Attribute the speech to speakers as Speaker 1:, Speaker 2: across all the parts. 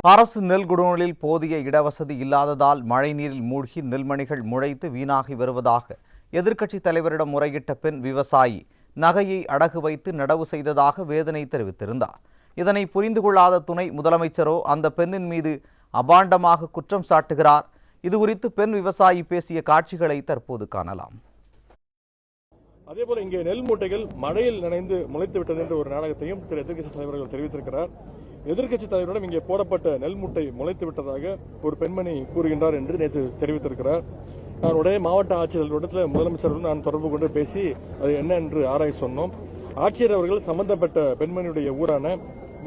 Speaker 1: அரசு நெல் குடோனில் போதிய இடவசதி இல்லாததால் மழைநீரில் மூழ்கி நெல்மணிகள் முளைத்து வீணாகி வருவதாக எதிர்க்கட்சித் தலைவரிடம் முறையிட்ட பெண் விவசாயி நகையை அடகு வைத்து நடவு செய்ததாக வேதனை தெரிவித்திருந்தார். இதனை புரிந்து கொள்ளாத துணை முதலமைச்சரோ அந்த பெண்ணின் மீது அபாண்டமாக குற்றம் சாட்டுகிறார். இதுகுறித்து பெண் விவசாயி பேசிய காட்சிகளை தற்போது காணலாம்.
Speaker 2: அதேபோல இங்கே நெல் மூட்டைகள் மழையில் நனைந்து முளைத்து விட்டது என்ற ஒரு நாடகத்தையும் திரு எதிர்க்கட்சித் தலைவர்கள் தெரிவித்திருக்கிறார். எதிர்க்கட்சித் தலைவரிடம் இங்கே போடப்பட்ட நெல் மூட்டை முளைத்து விட்டதாக ஒரு பெண்மணி கூறுகின்றார் என்று நேற்று தெரிவித்திருக்கிறார். நான் உடைய மாவட்ட ஆட்சியர்களிடத்தில் முதலமைச்சருடன் நான் தொடர்பு கொண்டு பேசி அது என்ன என்று ஆராய சொன்னோம். ஆட்சியர் அவர்கள் சம்பந்தப்பட்ட பெண்மணியுடைய ஊரான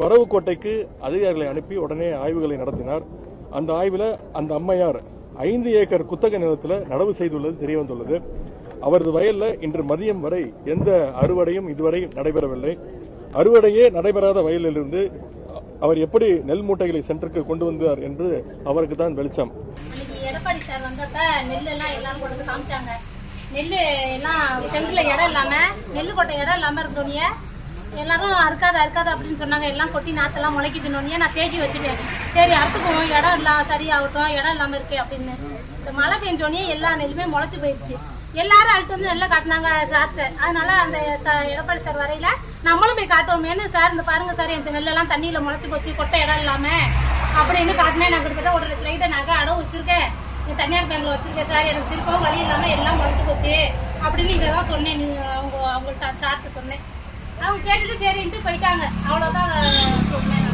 Speaker 2: வரவுக்கோட்டைக்கு அதிகாரிகளை அனுப்பி உடனே ஆய்வுகளை நடத்தினார். அந்த ஆய்வில் அந்த அம்மையார் 5 ஏக்கர் குத்தகை நிலத்தில் நடவு செய்துள்ளது தெரியவந்துள்ளது. அவரது வயலில் இன்று மதியம் வரை எந்த அறுவடையும் இதுவரை நடைபெறவில்லை. அறுவடையே நடைபெறாத வயலிலிருந்து அவர் எப்படி நெல் மூட்டைகளை சென்டருக்கு கொண்டு வந்தார் என்று அவருக்கு தான் வெளிச்சம்.
Speaker 3: எடப்பாடி சார் வந்தப்ப நெல் எல்லாம் எல்லாரும் கொண்டு காமிச்சாங்க. நெல் எல்லாம் சென்டர்ல இடம் இல்லாம நெல் கொட்டை இடம் இல்லாம இருந்தோடனே எல்லாரும் அறுக்காது அப்படின்னு சொன்னாங்க. எல்லாம் கொட்டி நாத்தெல்லாம் முளைக்குதுனோடனே நான் தேக்கி வச்சுட்டேன். சரி அறுத்துக்குவோம், இடம் இல்ல சரியாகட்டும், இடம் இல்லாம இருக்கு அப்படின்னு. இந்த மழை பெஞ்சோடனே எல்லா நெல்லுமே முளைச்சு போயிடுச்சு. எல்லாரும் அழுட்டு வந்து நெல்லை காட்டினாங்க சார்ட்ட. அதனால அந்த எடப்பாடி சார் வரையில நம்மளும் போய் காட்டுவோமேனு, சார் இந்த பாருங்க சார் இந்த நெல்லெல்லாம் தண்ணியில முளைச்சு போச்சு கொட்டை இடம் இல்லாம அப்படின்னு காட்டினேன். நான் கிட்டத்தட்ட 1 லட்சம் ரூபாய் நகை அடவு வச்சிருக்கேன், தனியார் பேங்க்ல வச்சிருக்கேன் சார், எனக்கு திருப்பவும் வழி இல்லாம எல்லாம் முளைச்சு போச்சு அப்படின்னு இங்கதான் சொன்னேன். அவங்கள்ட்ட சார்ட்டு சொன்னேன். அவங்க கேட்டுட்டு சரின்ட்டு போயிட்டாங்க. அவ்வளவுதான் சொன்னேன்.